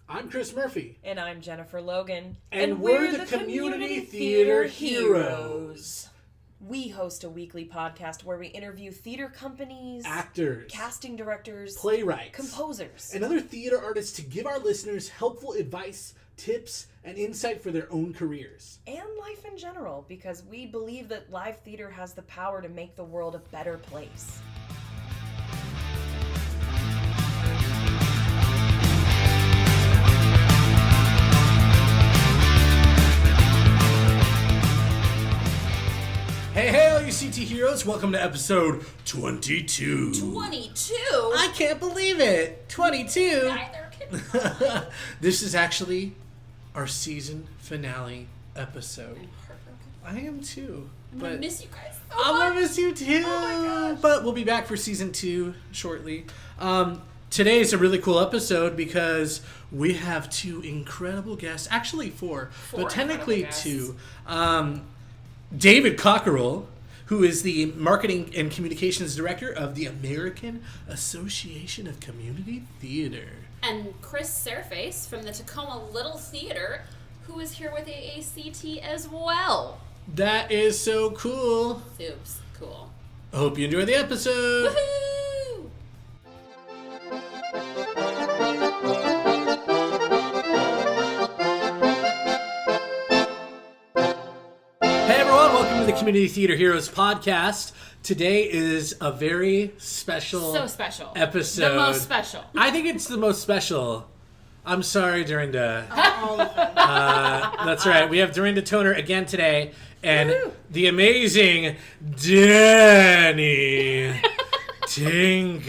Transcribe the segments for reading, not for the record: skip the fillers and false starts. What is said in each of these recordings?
I'm Chris Murphy. And I'm Jennifer Logan. And we're the Community Theater Heroes. We host a weekly podcast where we interview theater companies, actors, casting directors, playwrights, composers, and other theater artists to give our listeners helpful advice, tips, and insight for their own careers. And life in general, because we believe that live theater has the power to make the world a better place. Hey, all you CT heroes, welcome to episode 22. 22? I can't believe it. 22. Neither can This is actually our season finale episode. I am too. I'm gonna miss you guys so I'm much. gonna miss you too. Oh my gosh. But we'll be back for season 2 shortly. Today is a really cool episode because we have 2 incredible guests. Actually 4 but technically 2. David Cockerell, who is the Marketing and Communications Director of the American Association of Community Theater. And Chris Serface from the Tacoma Little Theater, who is here with AACT as well. That is so cool. Oops, cool. I hope you enjoy the episode. Woohoo! Hey everyone, welcome to the Community Theater Heroes podcast. Today is a very special, So special. episode. The most special. I think it's the most special. I'm sorry, Dorinda. That's right. We have Dorinda Toner again today, and the amazing Danyelle Tinker,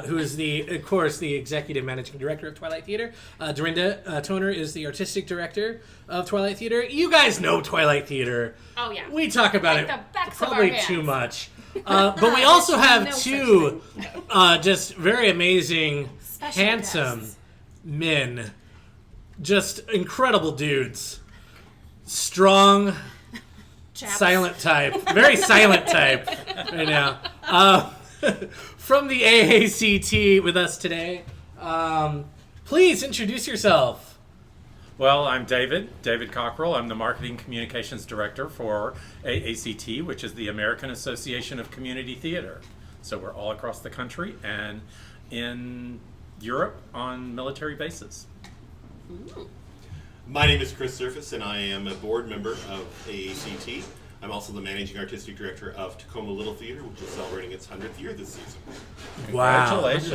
who is of course, the executive managing director of Twilight Theater. Dorinda Toner is the artistic director of Twilight Theater. You guys know Twilight Theater. Oh, yeah. We talk about Like it the backs of probably our hands. too much. But we also have No such 2 just very amazing, Special handsome guests. men. Just incredible dudes. Strong, Chaps. silent type. Very silent type right now. From the AACT with us today. Please introduce yourself. Well, I'm David Cockerell. I'm the Marketing Communications Director for AACT, which is the American Association of Community Theater. So we're all across the country and in Europe on military bases. My name is Chris Serface, and I am a board member of AACT. I'm also the Managing Artistic Director of Tacoma Little Theater, which is celebrating its 100th year this season. Wow. Congratulations.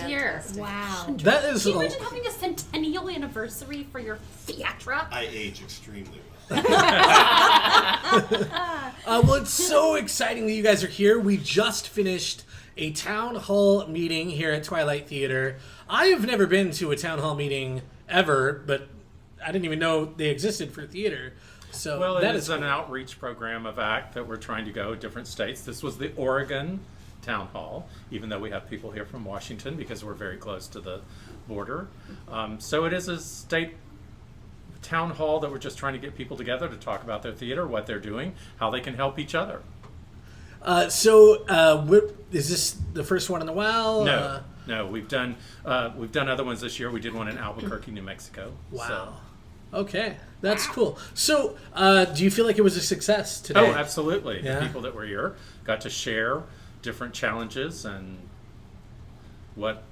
100th year. Wow. That is Can you imagine having a centennial anniversary for your theatra? I age extremely well. well, it's so exciting that you guys are here. We just finished a town hall meeting here at Twilight Theater. I have never been to a town hall meeting ever, but I didn't even know they existed for theater. So Well, that it is an cool. outreach program of ACT that we're trying to go to different states. This was the Oregon Town Hall, even though we have people here from Washington because we're very close to the border. So it is a state town hall that we're just trying to get people together to talk about their theater, what they're doing, how they can help each other. Is this the first one in a while? No, we've done other ones this year. We did one in Albuquerque, New Mexico. Wow. So. Okay, that's cool. So, do you feel like it was a success today? Oh, absolutely. Yeah. The people that were here got to share different challenges and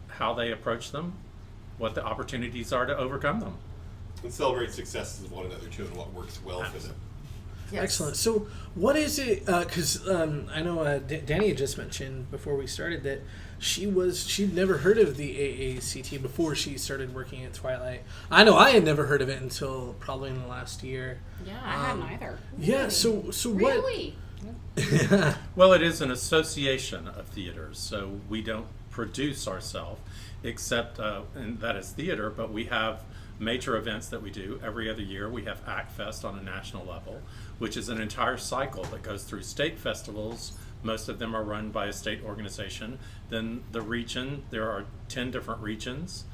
how they approach them, what the opportunities are to overcome them. And celebrate successes of one another, too, and what works well for them. Yes. Excellent. So, what is it? Because I know Danny had just mentioned before we started that she'd never heard of the AACT before she started working at Twilight. I know I had never heard of it until probably in the last year. Yeah, I hadn't either. Yeah. So Really? Well, it is an association of theaters, so we don't produce ourselves, except, and that is theater, but we have major events that we do every other year. We have ACT Fest on a national level, which is an entire cycle that goes through state festivals. Most of them are run by a state organization. Then the region, there are 10 different regions.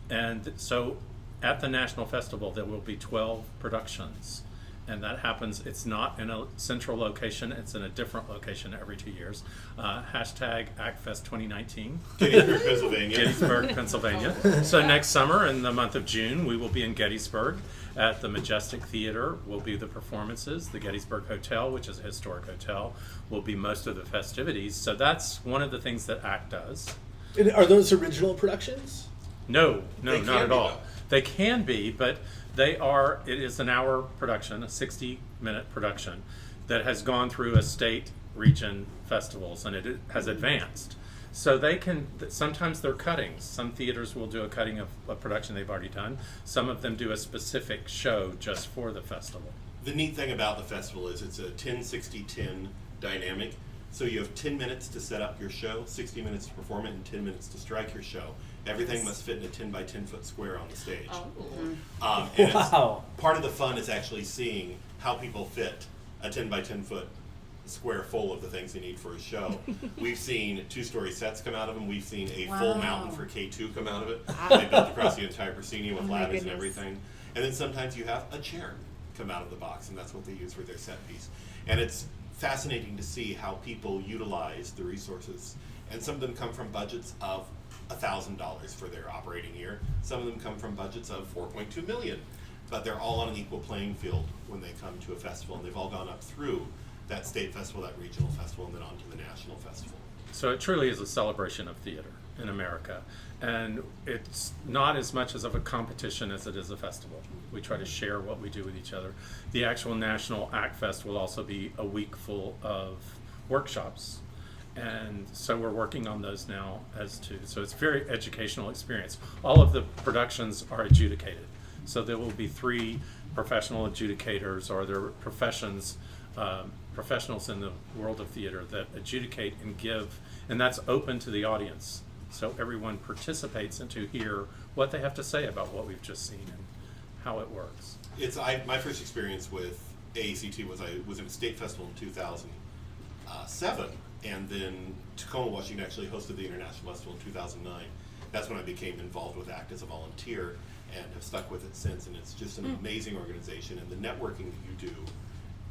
And so at the national festival, there will be 12 productions. and that happens. It's not in a central location. It's in a different location every 2 years. Hashtag ACTFest 2019. Gettysburg, Pennsylvania. Gettysburg, Pennsylvania. So next summer, in the month of June, we will be in Gettysburg at the Majestic Theater. Will be the performances. The Gettysburg Hotel, which is a historic hotel, will be most of the festivities. So that's one of the things that ACT does. And are those original productions? No, They not can at be, all. though. They can be, but it is an hour production, a 60-minute production that has gone through a state, region festivals, and it has advanced. So sometimes they're cuttings. Some theaters will do a cutting of a production they've already done. Some of them do a specific show just for the festival. The neat thing about the festival is it's a 10-60-10 dynamic. So you have 10 minutes to set up your show, 60 minutes to perform it, and 10 minutes to strike your show. Everything must fit in a 10 by 10 foot square on the stage. And Wow. part of the fun is actually seeing how people fit a 10 by 10 foot square full of the things they need for a show. We've seen 2-story sets come out of them. We've seen a full mountain for K2 come out of it. They built across the entire proscenium with ladders and everything. And then sometimes you have a chair come out of the box, and that's what they use for their set piece. And it's fascinating to see how people utilize the resources. And some of them come from budgets of $1,000 for their operating year. Some of them come from budgets of $4.2 million. But they're all on an equal playing field when they come to a festival, and they've all gone up through that state festival, that regional festival, and then on to the national festival. So it truly is a celebration of theater in America. And it's not as much as of a competition as it is a festival. We try to share what we do with each other. The actual National ACT Fest will also be a week full of workshops. And so we're working on those now so it's a very educational experience. All of the productions are adjudicated. So there will be 3 professional adjudicators, or their professionals in the world of theater that adjudicate and give, and that's open to the audience. So everyone participates and to hear what they have to say about what we've just seen and how it works. My first experience with AACT was I was in a state festival in 2007, and then Tacoma, Washington actually hosted the International Festival in 2009. That's when I became involved with ACT as a volunteer and have stuck with it since, and it's just an amazing organization, and the networking that you do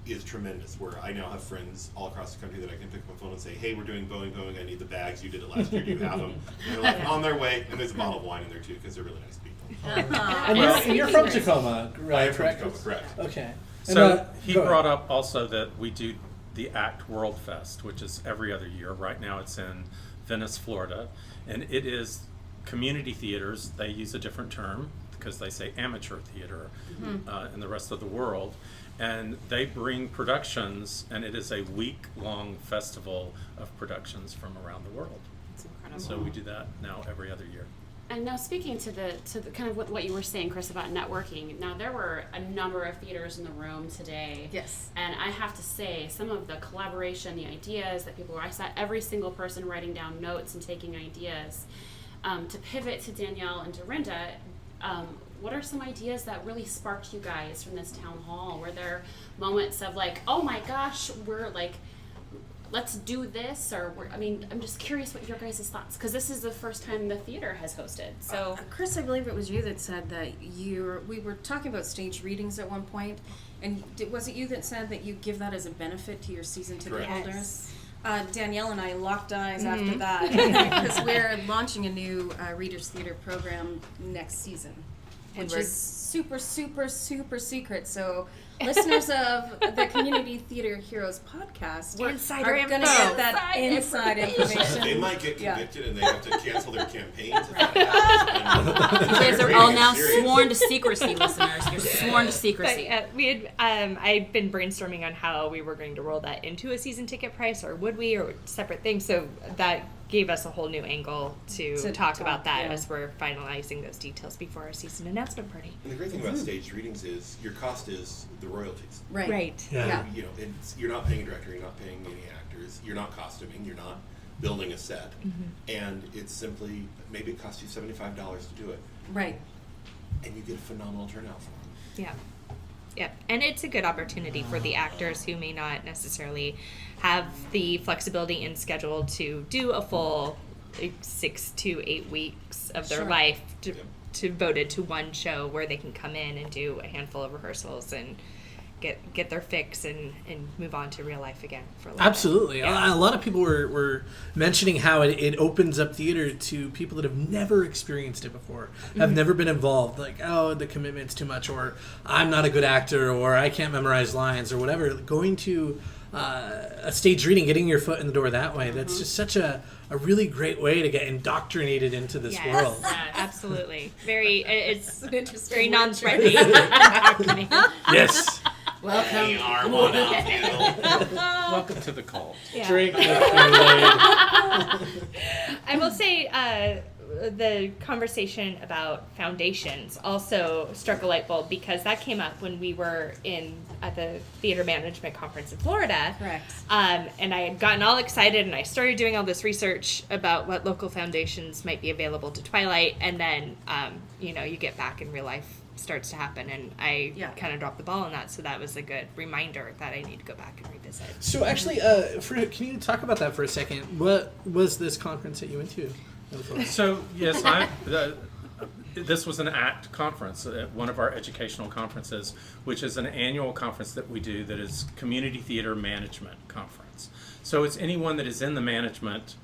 is tremendous, where I now have friends all across the country that I can pick up my phone and say, hey, we're doing Boeing, I need the bags, you did it last year, do you have them? And they're like, on their way, and there's a bottle of wine in there too, because they're really nice people. And you're from Tacoma, right? I am from Correct? Tacoma, correct. Okay. So he go ahead. brought up also that we do the ACT World Fest, which is every other year. Right now it's in Venice, Florida, and it is community theaters. They use a different term because they say amateur theater in the rest of the world. And they bring productions, and it is a week-long festival of productions from around the world. It's incredible. So we do that now every other year. And now speaking to the kind of what you were saying, Chris, about networking. Now there were a number of theaters in the room today. Yes. And I have to say, some of the collaboration, the ideas that people were, I saw every single person writing down notes and taking ideas. To pivot to Danyelle and Dorinda, what are some ideas that really sparked you guys from this town hall? Were there moments of like, oh my gosh, we're like, let's do this? Or, I'm just curious what your guys' thoughts, because this is the first time the theater has hosted. So, Chris, I believe it was you that said that we were talking about stage readings at one point, and was it you that said that you give that as a benefit to your season ticket Correct. holders? Danyelle and I locked eyes after that, because we're launching a new Readers Theater program next season, which is super, super, super secret. So listeners of the Community Theater Heroes podcast are going to get that inside information. They might get convicted and they have to cancel their campaigns. If that happens. you guys are all now sworn to secrecy, listeners. You're sworn to secrecy. But, I'd been brainstorming on how we were going to roll that into a season ticket price, or would we, or separate things. So that gave us a whole new angle to talk about that as we're finalizing those details before our season announcement party. And the great thing about staged readings is your cost is the royalties. Right. Yeah. You know, you're not paying a director, you're not paying any actors, you're not costuming, you're not building a set, and it's simply, maybe it costs you $75 to do it, Right. and you get a phenomenal turnout for them. Yeah. Yep. And it's a good opportunity for the actors who may not necessarily have the flexibility in schedule to do a full 6 to 8 weeks of their life to devoted to one show, where they can come in and do a handful of rehearsals and get their fix and move on to real life again for a little Absolutely. bit. Yeah. A lot of people were mentioning how it opens up theater to people that have never experienced it before, have never been involved. Like, oh, the commitment's too much, or I'm not a good actor, or I can't memorize lines, or whatever. Going to a stage reading, getting your foot in the door that way, that's just such a really great way to get indoctrinated into this world. Yes, absolutely. It's an interesting very word non-threatening. Yes. Welcome. Welcome to the cult. Yeah. Drink the Kool-Aid. I will say the conversation about foundations also struck a light bulb, because that came up when we were at the theater management conference in Florida. Correct. And I had gotten all excited, and I started doing all this research about what local foundations might be available to Twilight, and then you get back in real life starts to happen, and I kind of dropped the ball on that, so that was a good reminder that I need to go back and revisit. So actually, can you talk about that for a second? What was this conference that you went to? So yes, this was an AACT conference, one of our educational conferences, which is an annual conference that we do that is Community Theater Management Conference. So it's anyone that is in the management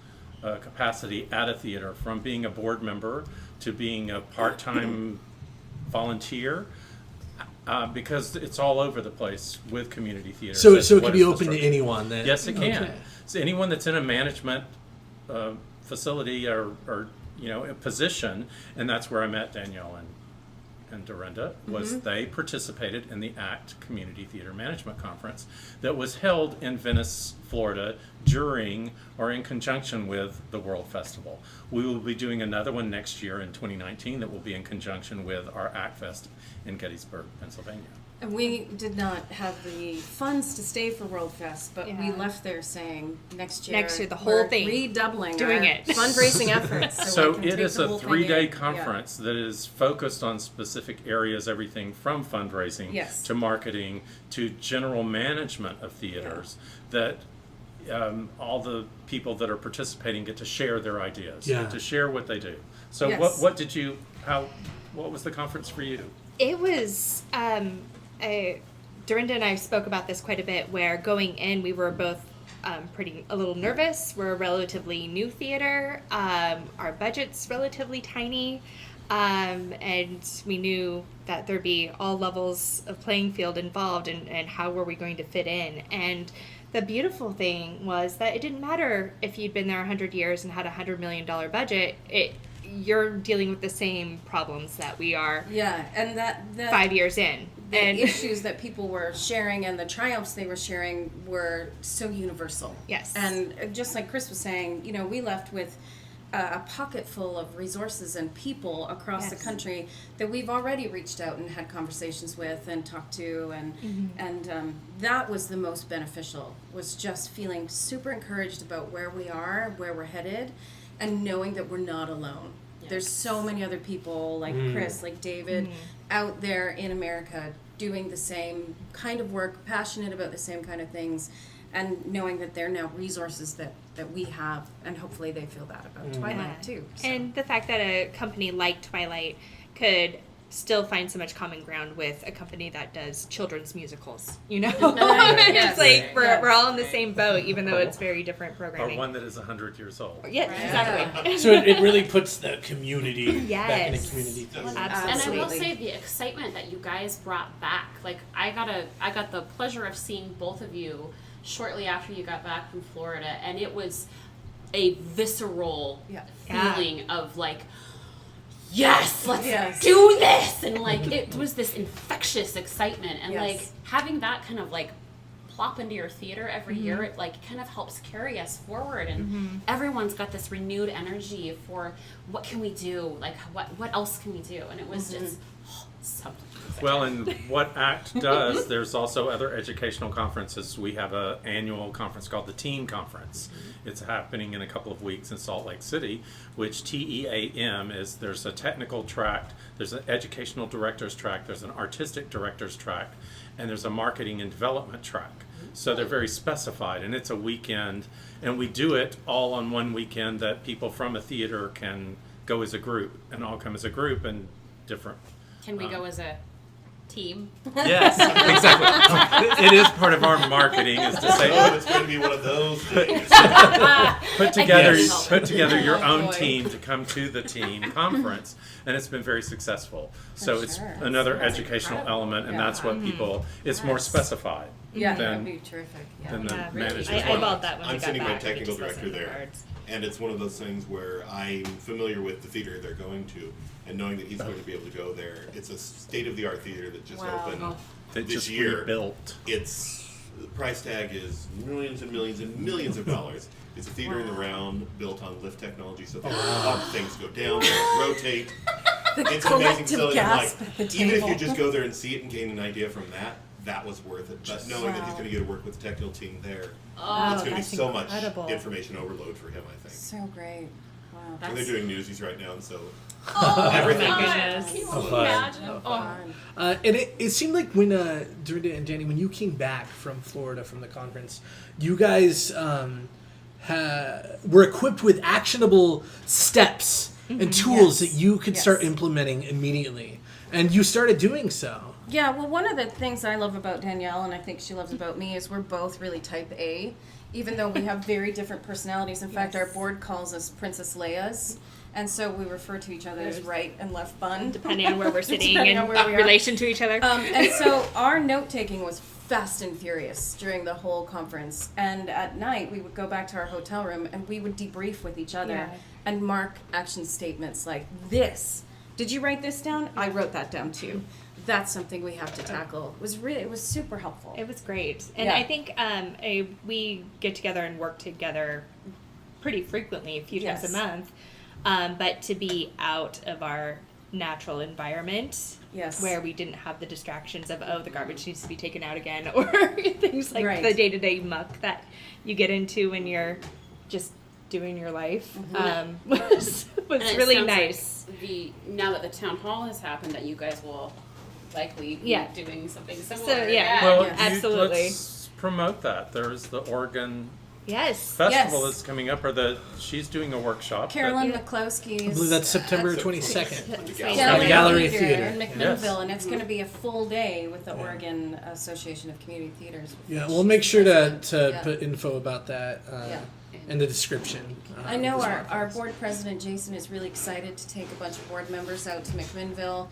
capacity at a theater, from being a board member to being a part-time volunteer, because it's all over the place with community theater. So it can be open to anyone. Yes, it can. Okay. So anyone that's in a management facility or a position, and that's where I met Danyelle and Dorinda, was they participated in the AACT Community Theater Management Conference that was held in Venice, Florida, during or in conjunction with the World Festival. We will be doing another one next year in 2019 that will be in conjunction with our ACT Fest in Gettysburg, Pennsylvania. And we did not have the funds to stay for World Fest, but we left there saying next year the whole we're thing, redoubling doing our it. fundraising efforts. So we can it take is the a whole thing 3-day in. conference that is focused on specific areas, everything from fundraising to marketing to general management of theaters, that all the people that are participating get to share their ideas, get to share what they do. So what was the conference for you? It was Dorinda and I spoke about this quite a bit, where going in we were both a little nervous. We're a relatively new theater. Our budget's relatively tiny. And we knew that there'd be all levels of playing field involved, and how were we going to fit in. And the beautiful thing was that it didn't matter if you'd been there 100 years and had a $100 million budget. You're dealing with the same problems that we are. Yeah, and that 5 years in. The issues that people were sharing and the triumphs they were sharing were so universal. Yes. And just like Chris was saying, we left with a pocket full of resources and people across the country that we've already reached out and had conversations with and talked to, and that was the most beneficial, was just feeling super encouraged about where we are, where we're headed, and knowing that we're not alone. Yes. There's so many other people like Chris, like David, out there in America doing the same kind of work, passionate about the same kind of things, and knowing that they're now resources that we have, and hopefully they feel that about Twilight too. So. And the fact that a company like Twilight could still find so much common ground with a company that does children's musicals, It's like we're all in the same boat, even though it's very different programming. Or one that is 100 years old. Yeah, exactly. So it really puts the community back in a community. Absolutely. And I will say the excitement that you guys brought back. Like I got the pleasure of seeing both of you shortly after you got back from Florida, and it was a visceral feeling of like, yes, let's do this, and like it was this infectious excitement, and like having that kind of like plop into your theater every year, it like kind of helps carry us forward, and everyone's got this renewed energy for what can we do, like what else can we do, and it was just something. Well, and what ACT does, there's also other educational conferences. We have an annual conference called the Team Conference. It's happening in a couple of weeks in Salt Lake City, which TEAM is, there's a technical track, there's an educational director's track, there's an artistic director's track, and there's a marketing and development track. So they're very specified, and it's a weekend, and we do it all on one weekend that people from a theater can go as a group, and all come as a group and different. Can we go as a team. Yes, exactly. It is part of our marketing is to say, Oh, it's going to be one of those things. put together your Oh, own boy. team to come to the team conference, and it's been very successful. So it's sure. another That's educational incredible. element, and Yeah. that's what people. It's more Yes. specified Yeah, than that'd be terrific. Yeah. than the Yeah, management. I bought that when I'm we got sitting back. my technical It just director wasn't there, cards. and it's one of those things where I'm familiar with the theater they're going to, and knowing that he's going to be able to go there. It's a state-of-the-art theater that just Wow. opened They this just year. rebuilt. The price tag is millions and millions and millions of dollars. It's a theater in the round built on lift technology, so things go up, things go down, things rotate. It's an amazing facility. I'm like, gasp at the even if you table. just go there and see it and gain an idea from that, that was worth it. But knowing that he's Wow. going to get to work with the technical team there, Oh, it's going to be that's so incredible. much information overload for him, I think. So great. Wow. And they're doing Newsies right now, and so Oh, everything my is goodness. Can you fun. imagine? So Oh. fun. And it seemed like when Dorinda and Danny, when you came back from Florida from the conference, you guys were equipped with actionable steps and tools Yes. that you could start Yes. implementing immediately, and you started doing so. Yeah, well, one of the things I love about Danyelle, and I think she loves about me, is we're both really type A, even though we have very different personalities. In fact, our board calls us Princess Leia's, and so we refer to each other as right and left bun. Depending on where we're sitting Depending and on where we are. relation to each other. And so our note taking was fast and furious during the whole conference. And at night, we would go back to our hotel room and we would debrief with each other Yeah. and mark action statements like this. Did you write this down? I wrote that down too. That's something we have to tackle. It was super helpful. It was great, and Yeah. I think we get together and work together pretty frequently, a few times Yes. a month. But to be out of our natural environment, Yes. where we didn't have the distractions of the garbage needs to be taken out again, or things like Right. the day-to-day muck that you get into when you're just doing your life, was And it really sounds like nice. now that the town hall has happened, that you guys will likely be Yeah. doing something similar. So, yeah. Well, Yes. Absolutely. let's promote that. There's the Oregon Yes. Festival Yes. that's coming up, she's doing a workshop. Carolyn Yeah. McCloskey's. I believe that's September at 22nd. Gallery, Gallery Theater, Theater. in Yes. McMinnville, and it's going to be a full day with the Oregon Association of Community Theaters. Yeah, which we'll make sure to Yeah. put info about that Yeah. in the description. I know of this our conference. board president, Jason, is really excited to take a bunch of board members out to McMinnville.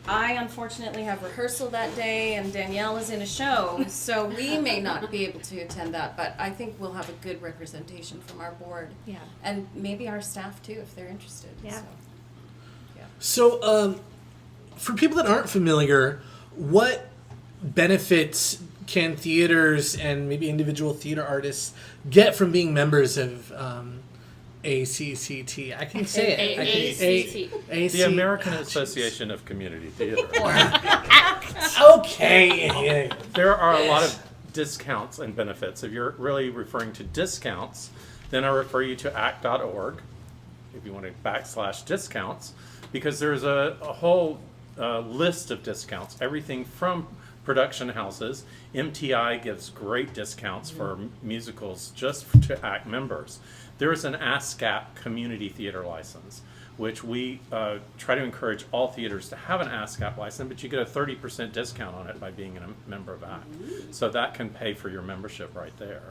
I unfortunately have rehearsal that day, and Danyelle is in a show, so we may not be able to attend that, but I think we'll have a good representation from our board. Yeah. And maybe our staff too, if they're interested. Yeah. So. So, for people that aren't familiar, what benefits can theaters and maybe individual theater artists get from being members of ACCT? I can say it. I can- AACT. The American Association of Community Theater. Okay. Yeah. There are a lot of discounts and benefits. If you're really referring to discounts, then I refer you to AACT.org if you want to /discounts, because there's a whole list of discounts, everything from production houses. MTI gives great discounts for musicals just to ACT members. There is an ASCAP community theater license, which we try to encourage all theaters to have an ASCAP license, but you get a 30% discount on it by being a member of ACT. So that can pay for your membership right there.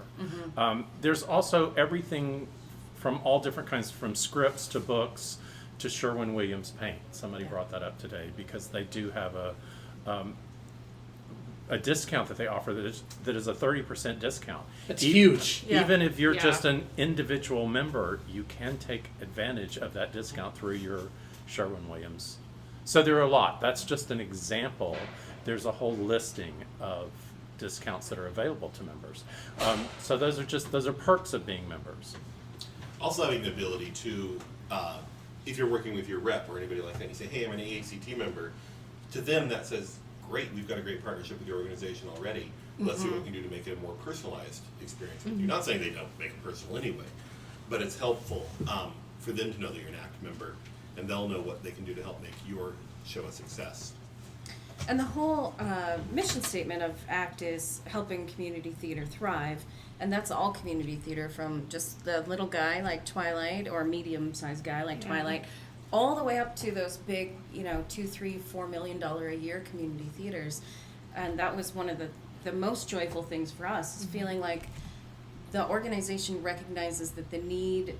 There's also everything from all different kinds, from scripts to books to Sherwin-Williams paint. Somebody brought that up today because they do have a discount that they offer that is a 30% discount. That's huge. Yeah. Even if you're Yeah. just an individual member, you can take advantage of that discount through your Sherwin-Williams. So there are a lot. That's just an example. There's a whole listing of discounts that are available to members. So those are perks of being members. Also having the ability to, if you're working with your rep or anybody like that, you say, hey, I'm an AACT member, to them that says, great, we've got a great partnership with your organization already. Let's see what we can do to make it a more personalized experience with you. Not saying they don't make it personal anyway, but it's helpful for them to know that you're an ACT member, and they'll know what they can do to help make your show a success. And the whole mission statement of ACT is helping community theater thrive. And that's all community theater, from just the little guy like Twilight, or medium-sized guy like Twilight, all the way up to those big, $2, $3, $4 million a year community theaters. And that was one of the most joyful things for us, is feeling like the organization recognizes that the need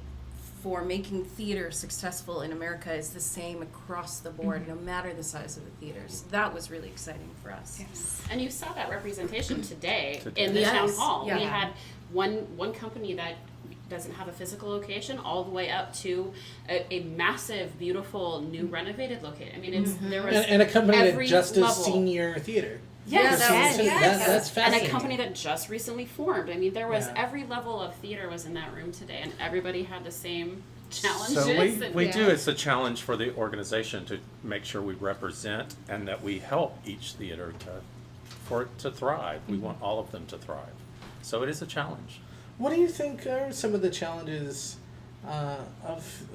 for making theater successful in America is the same across the board, no matter the size of the theaters. That was really exciting for us. Yes. And you saw that representation today Today. in the Yes. town hall. Yeah. We had one company that doesn't have a physical location, all the way up to a massive, beautiful, new renovated location. I mean, it's there was And a company that every just level. does senior theater. Yes, that was- That's and fascinating. a company that just recently formed. I mean, there was Yeah. every level of theater was in that room today, and everybody had the same challenges. So we and- do. It's a challenge for the organization to make sure we represent and that we help each theater for it to thrive. We want all of them to thrive. So it is a challenge. What do you think are some of the challenges of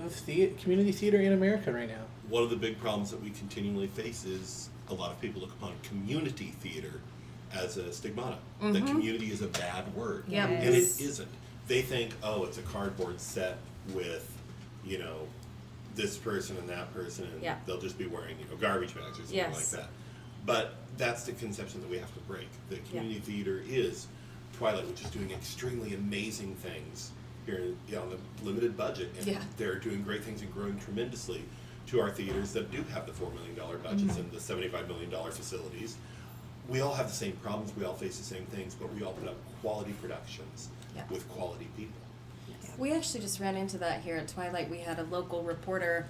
community theater in America right now? One of the big problems that we continually face is a lot of people look upon community theater as a stigmata. That community is a bad word. Yep. And it isn't. They think, oh, it's a cardboard set with, this person and that person, and Yeah. they'll just be wearing, garbage bags or something Yes. like that. But that's the conception that we have to break. The community theater is Twilight, which is doing extremely amazing things here on the limited budget, and they're doing great things and growing tremendously, to our theaters that do have the $4 million budgets and the $75 million facilities. We all have the same problems, we all face the same things, but we all put up quality productions with quality people. We actually just ran into that here at Twilight. We had a local reporter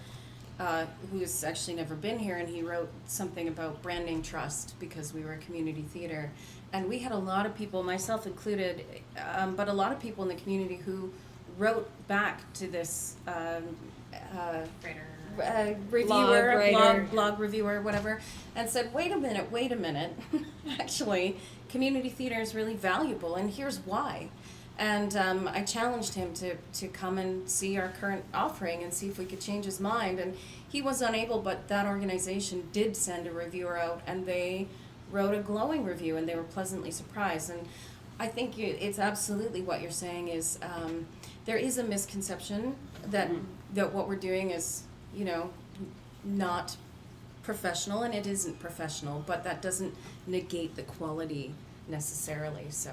who's actually never been here, and he wrote something about branding trust because we were a community theater. And we had a lot of people, myself included, but a lot of people in the community who wrote back to this reviewer, blog reviewer, whatever, and said, wait a minute, actually, community theater is really valuable, and here's why. And I challenged him to come and see our current offering and see if we could change his mind, and he was unable, but that organization did send a reviewer out, and they wrote a glowing review, and they were pleasantly surprised. And I think it's absolutely what you're saying is there is a misconception that what we're doing is, not professional, and it isn't professional, but that doesn't negate the quality necessarily, so.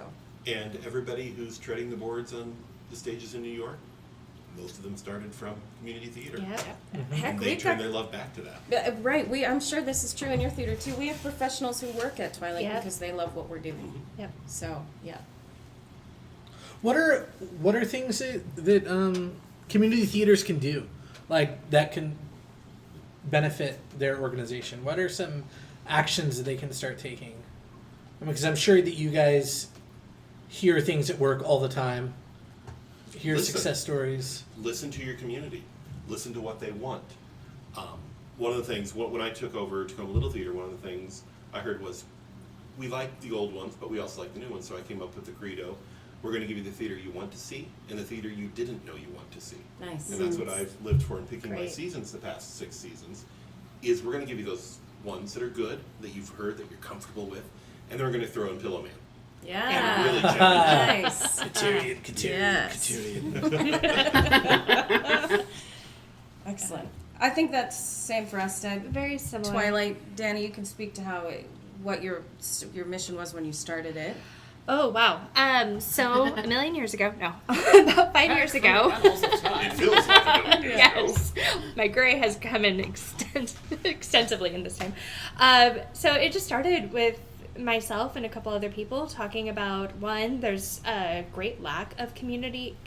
And everybody who's treading the boards on the stages in New York, most of them started from community theater. Heck, And they we've turn got, their love back to that. right, I'm sure this is true in your theater too. We have professionals who work at Twilight Yep. because they love what we're doing. Yep. So, yeah. What are things that community theaters can do, like that can benefit their organization? What are some actions that they can start taking? Because I'm sure that you guys hear things at work all the time, hear success stories. Listen to your community. Listen to what they want. One of the things, when I took over Tacoma Little Theater, one of the things I heard was, we like the old ones, but we also like the new ones. So I came up with the credo, we're going to give you the theater you want to see and the theater you didn't know you want to see. Nice. And that's what I've lived for in picking my Great. seasons the past 6 seasons, is we're going to give you those ones that are good, that you've heard, that you're comfortable with, and then we're going to throw in Pillow Man. Yeah. Really challenge. Nice. Couturier. Excellent. I think that's same for us, Dad. Very similar. Twilight, Danny, you can speak to what your mission was when you started it. Oh, wow. So a million years ago, no, about 5 years ago. It feels like a million years ago. Yes, my gray has come in extensively in this time. So it just started with myself and a couple other people talking about, one, there's a great lack of community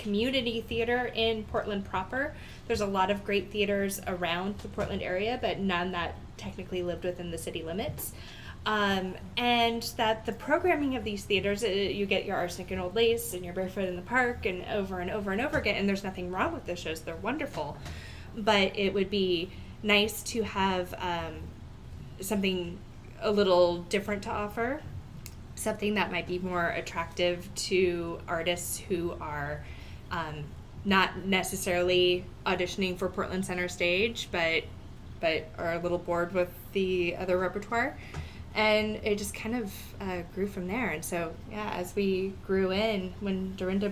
theater in Portland proper. There's a lot of great theaters around the Portland area, but none that technically lived within the city limits. And that the programming of these theaters, you get your Arsenic and Old Lace and your Barefoot in the Park and over and over and over again, and there's nothing wrong with those shows, they're wonderful, but it would be nice to have something a little different to offer, something that might be more attractive to artists who are not necessarily auditioning for Portland Center Stage, but are a little bored with the other repertoire. And it just kind of grew from there. And so, yeah, as we grew in, when Dorinda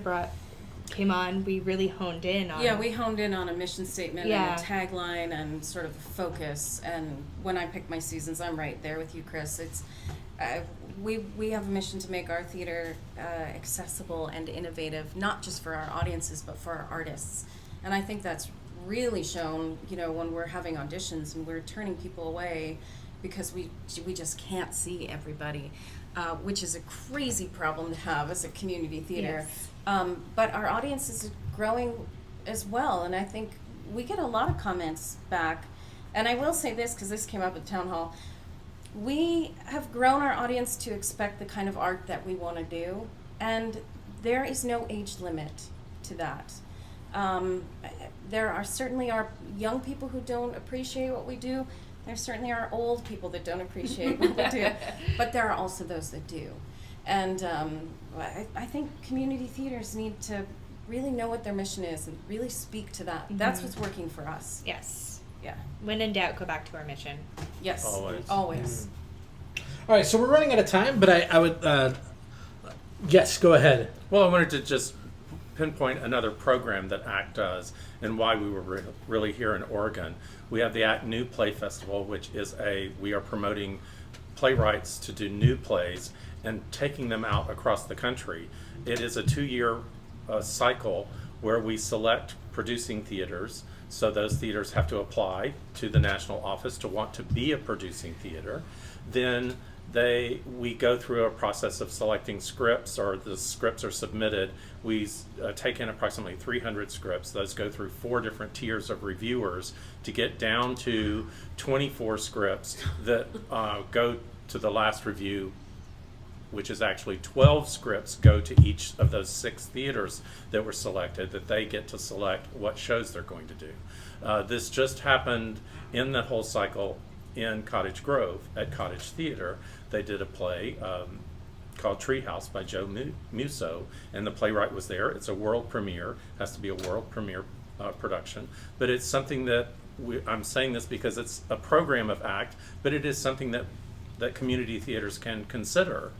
came on, we really honed in on. Yeah, we honed in on a mission statement Yeah. and a tagline and sort of focus. And when I pick my seasons, I'm right there with you, Chris. It's we have a mission to make our theater accessible and innovative, not just for our audiences, but for our artists. And I think that's really shown, when we're having auditions and we're turning people away because we just can't see everybody, which is a crazy problem to have as a community theater. Yes. But our audience is growing as well, and I think we get a lot of comments back. And I will say this, because this came up at Town Hall, we have grown our audience to expect the kind of art that we want to do, and there is no age limit to that. There are certainly our young people who don't appreciate what we do. There certainly are old people that don't appreciate what we do, but there are also those that do. And I think community theaters need to really know what their mission is and really speak to that. Mm-hmm. That's what's working for us. Yes. Yeah. When in doubt, go back to our mission. Yes. Always. Always. All right, so we're running out of time, but I would, yes, go ahead. Well, I wanted to just pinpoint another program that ACT does and why we were really here in Oregon. We have the ACT New Play Festival, which is we are promoting playwrights to do new plays and taking them out across the country. It is a 2-year cycle where we select producing theaters. So those theaters have to apply to the national office to want to be a producing theater. Then we go through a process of selecting scripts, or the scripts are submitted. We take in approximately 300 scripts. Those go through 4 different tiers of reviewers to get down to 24 scripts that go to the last review, which is actually 12 scripts go to each of those 6 theaters that were selected, that they get to select what shows they're going to do. This just happened in the whole cycle in Cottage Grove at Cottage Theater. They did a play called Treehouse by Joe Musso, and the playwright was there. It's a world premiere, has to be a world premiere production, but it's something that I'm saying this because it's a program of ACT, but it is something that community theaters can consider.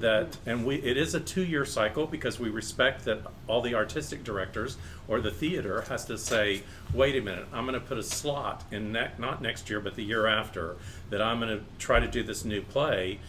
It is a 2-year cycle because we respect that all the artistic directors or the theater has to say, wait a minute, I'm going to put a slot in not next year but the year after, that I'm going to try to do this new play.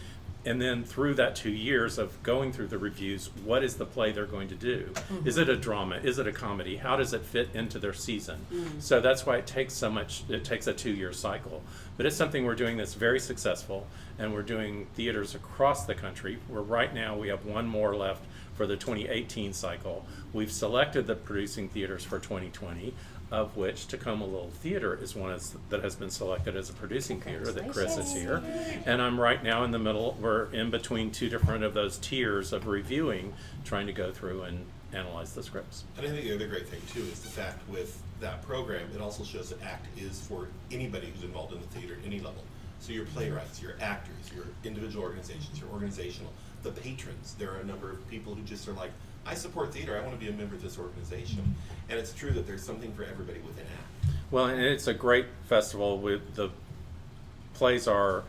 And then through that 2 years of going through the reviews, what is the play they're going to do? Mm-hmm. Is it a drama? Is it a comedy? How does it fit into their season? Mm-hmm. So that's why it takes a 2-year cycle. But it's something we're doing that's very successful, and we're doing theaters across the country. Right now we have 1 more left for the 2018 cycle. We've selected the producing theaters for 2020, of which Tacoma Little Theater is one that has been selected as a producing theater, that Chris is here. And I'm right now in the middle, we're in between 2 different of those tiers of reviewing, trying to go through and analyze the scripts. And I think the other great thing too is the fact with that program, it also shows that ACT is for anybody who's involved in the theater at any level. So your playwrights, your actors, your individual organizations, your organizational, the patrons. There are a number of people who just are like, I support theater, I want to be a member of this organization. And it's true that there's something for everybody within ACT. Well, and it's a great festival. With the plays are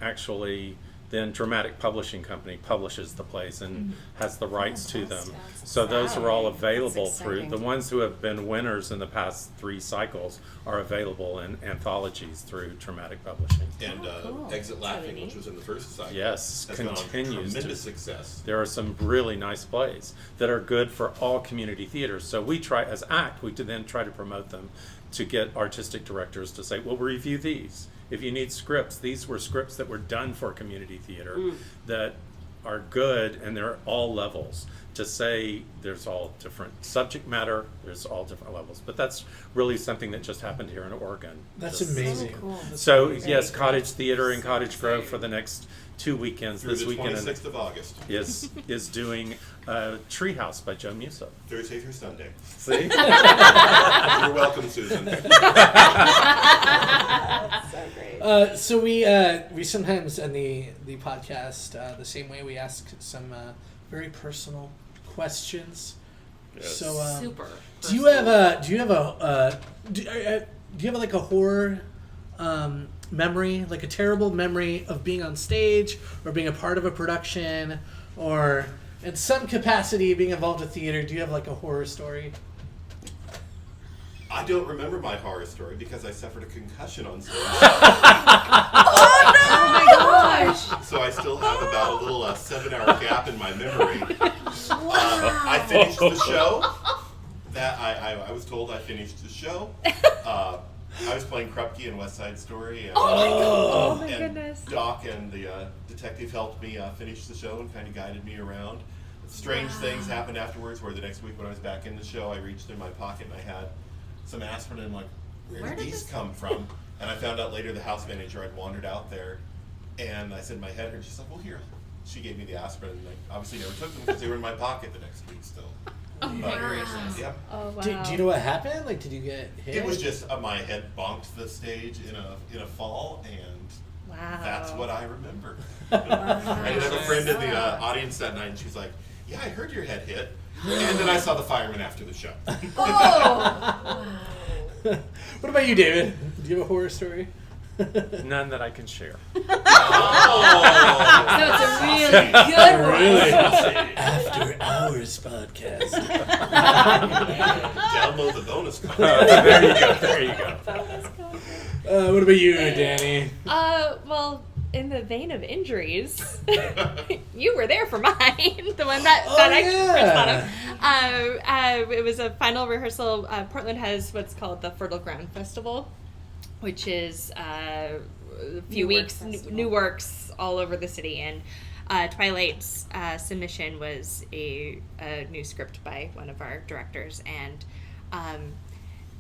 actually, then Dramatic Publishing Company publishes the plays and has the rights to them. So those are all available through, the ones who have been winners in the past 3 cycles are available in anthologies through Dramatic Publishing. And Exit Laughing, which was in the first cycle, yes, has continues tremendous success. There are some really nice plays that are good for all community theaters. So we try, as ACT, we then try to promote them to get artistic directors to say, well, review these. If you need scripts, these were scripts that were done for community theater that are good, and they're all levels. To say there's all different subject matter, there's all different levels. But that's really something that just happened here in Oregon. That's amazing. So cool. So yes, Cottage Theater in Cottage Grove for the next 2 weekends. Through this the weekend 26th of August. is doing Treehouse by Joe Musso. Thursday through Sunday. See? You're welcome, Susan. So great. So we sometimes end the podcast the same way. We ask some very personal questions. Yes. So Super. do you have like a horror memory, like a terrible memory of being on stage or being a part of a production, or in some capacity being involved with theater, do you have like a horror story? I don't remember my horror story because I suffered a concussion on stage. Oh my gosh! So I still have about a little 7-hour gap in my memory. I finished the show. That I was told I finished the show. I was playing Krupke in West Side Story. And, Oh my and goodness. Doc and the detective helped me finish the show and kind of guided me around. Strange things happened afterwards where the next week when I was back in the show, I reached in my pocket and I had some aspirin and I'm like, where did these come from? And I found out later the house manager had wandered out there and I said my head hurt. She's like, well, here. She gave me the aspirin and I obviously never took them because they were in my pocket the next week still. Oh my gracious. Yeah. Oh wow. Do you know what happened? Like, did you get hit? It was just my head bonked the stage in a fall and Wow. that's what I remember. I did have a friend in the audience that night and she's like, yeah, I heard your head hit. And then I saw the fireman after the show. Oh! What about you, David? Do you have a horror story? None that I can share. Oh, So it's a really good one. Really? After Hours podcast. download the bonus content. There you go. There you go. What about you, Danny? Well, in the vein of injuries, you were there for mine. The one that I first thought of. It was a final rehearsal. Portland has what's called the Fertile Ground Festival, which is a few weeks, new works all over the city. And Twilight's submission was a new script by one of our directors. And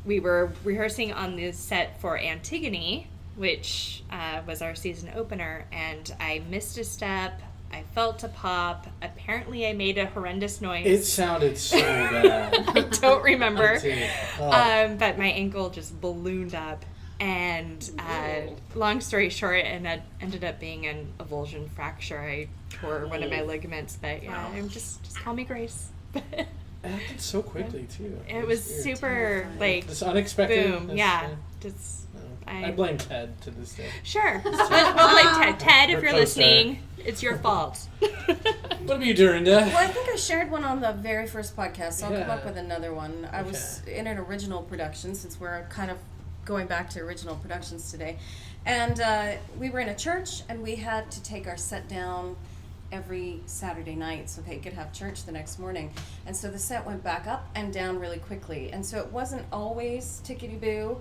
we were rehearsing on the set for Antigone, which was our season opener, and I missed a step. I felt a pop. Apparently, I made a horrendous noise. It sounded so bad. I don't remember. Oh. But my ankle just ballooned up, and long story short, and that ended up being an avulsion fracture. I tore one of my ligaments, but yeah, I'm just call me Grace. It happened so quickly too. It was weird. super like Just unexpected. boom. Yeah, just. I blame Ted to this day. Sure. We'll blame Ted. Ted, if Or you're co-star. listening, it's your fault. What about you, Dorinda? Well, I think I shared one on the very first podcast, so I'll come Yeah. up with another one. I was in an original production, since we're kind of going back to original productions today. And we were in a church, and we had to take our set down every Saturday night so they could have church the next morning. And so the set went back up and down really quickly. And so it wasn't always tickety-boo.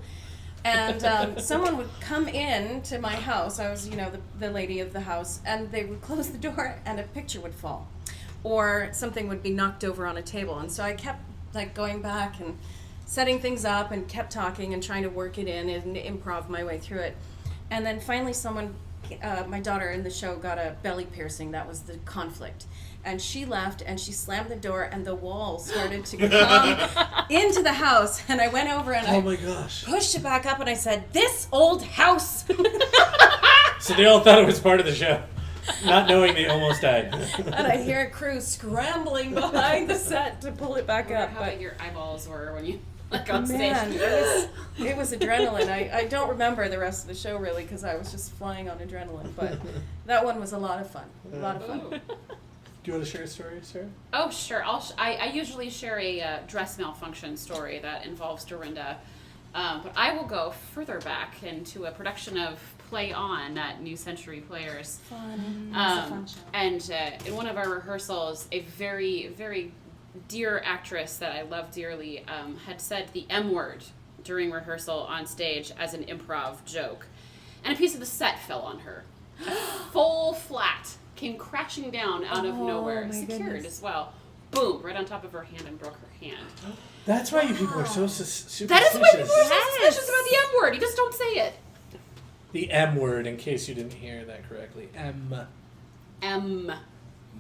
And someone would come in to my house. I was, the lady of the house, and they would close the door, and a picture would fall, or something would be knocked over on a table. And so I kept going back and setting things up, and kept talking and trying to work it in and improv my way through it. And then finally, my daughter in the show got a belly piercing. That was the conflict. And she left, and she slammed the door, and the wall started to come into the house. And I went over and Oh my gosh. pushed it back up, and I said, "This old house." So they all thought it was part of the show, not knowing they almost died. And I hear a crew scrambling behind the set to pull it back up. How But big your eyeballs were when you on stage. man, it was adrenaline. I don't remember the rest of the show really because I was just flying on adrenaline. But that one was a lot of fun. A lot of fun. Ooh. Do you want to share a story, Sarah? Oh, sure. I usually share a dress malfunction story that involves Dorinda. But I will go further back into a production of Play On at New Century Players. Fun. It's a fun show. And in one of our rehearsals, a very, very dear actress that I love dearly had said the M word during rehearsal on stage as an improv joke. And a piece of the set fell on her. A full flat came crashing down out of nowhere, my secured goodness. as well. Boom, right on top of her hand and broke her hand. That's why you people are so superstitious. That is why people are so suspicious about the M word. You just don't say it. The M word, in case you didn't hear that correctly. M. M.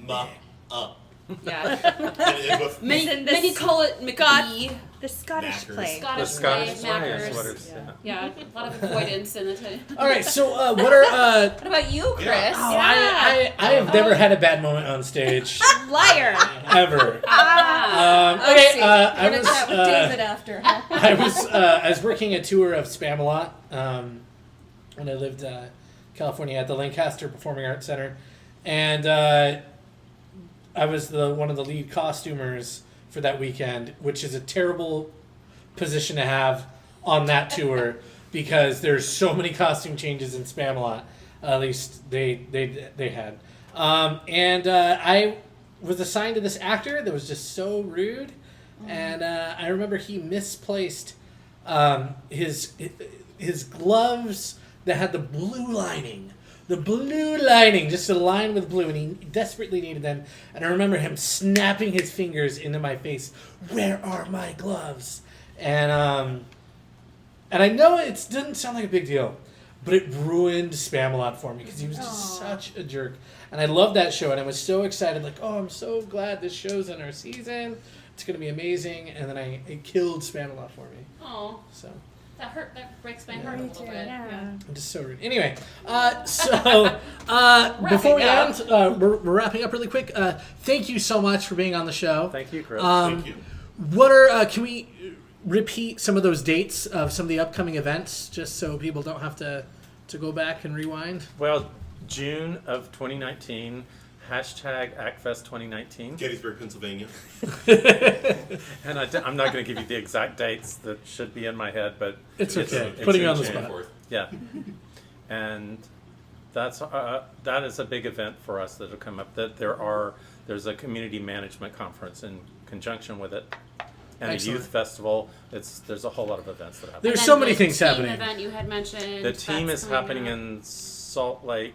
Up. Yeah. And with Many call it McGee. The Scottish Knackers. play. Scottish The Scottish play, play is Knackers. what it's. Yeah, a lot of avoidance in it. All right, so what are... What about you, Chris? I have never had a bad moment on stage. Liar. Ever. Ah. Okay, I We're gonna was... chat with David after. Huh? I was working a tour of Spamalot when I lived in California at the Lancaster Performing Arts Center, and I was one of the lead costumers for that weekend, which is a terrible position to have on that tour because there's so many costume changes in Spamalot. At least they had. And I was assigned to this actor that was just so rude. And I remember he misplaced his gloves that had the blue lining. The blue lining, just a line with blue, and he desperately needed them. And I remember him snapping his fingers into my face. Where are my gloves? And I know it doesn't sound like a big deal, but it ruined Spamalot for me because he was just such a jerk. And I loved that show, and I was so excited, like, oh, I'm so glad this show's in our season. It's going to be amazing. And then it killed Spamalot for me. Oh. So. That hurt. That breaks my heart a little bit. Yeah. I'm just so rude. Anyway, before we end, we're wrapping up really quick. Thank you so much for being on the show. Thank you, Chris. Thank you. What are can we repeat some of those dates of some of the upcoming events, just so people don't have to go back and rewind? Well, June of 2019. #ActFest 2019. Gettysburg, Pennsylvania. And I'm not going to give you the exact dates that should be in my head, but It's okay. Putting you on the spot. Yeah, and that is a big event for us that'll come up. That there's a community management conference in conjunction with it, and Excellent. a youth festival. There's a whole lot of events that happen. There's And so then many the things team happening. Event you had mentioned. The team that's is coming happening up. in Salt Lake.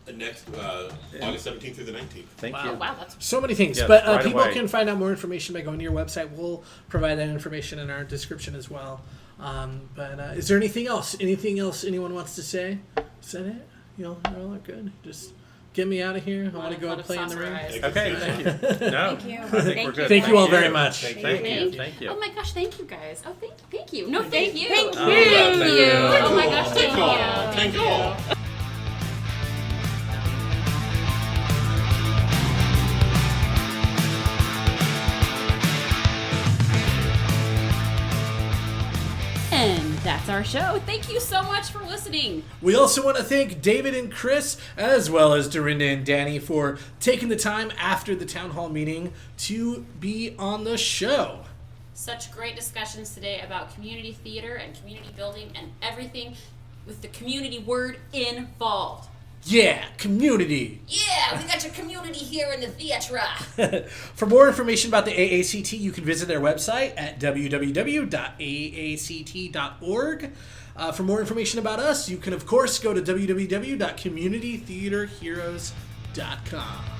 Next, August 17th through the 19th. Thank Oh you. wow, that's So many things, Yes, but right people away. can find out more information by going to your website. We'll provide that information in our description as well. But is there anything else? Anything else anyone wants to say? Is that it? You're all good. Just get me out of here. I want to go and play in the ring. Okay, thank you. No, Thank you. I think we're good. Thank you all very much. Thank you. Thank you. Oh my gosh, thank you guys. Oh, thank you. No, thank you. Thank Oh, yeah, thank you. Oh my gosh, thank you. Thank you all. And that's our show. Thank you so much for listening. We also want to thank David and Chris, as well as Dorinda and Danny, for taking the time after the town hall meeting to be on the show. Such great discussions today about community theater and community building and everything with the community word involved. Yeah, community. Yeah, we got your community here in the theatre. For more information about the AACT, you can visit their website at www.aact.org. For more information about us, you can, of course, go to www.communitytheaterheroes.com.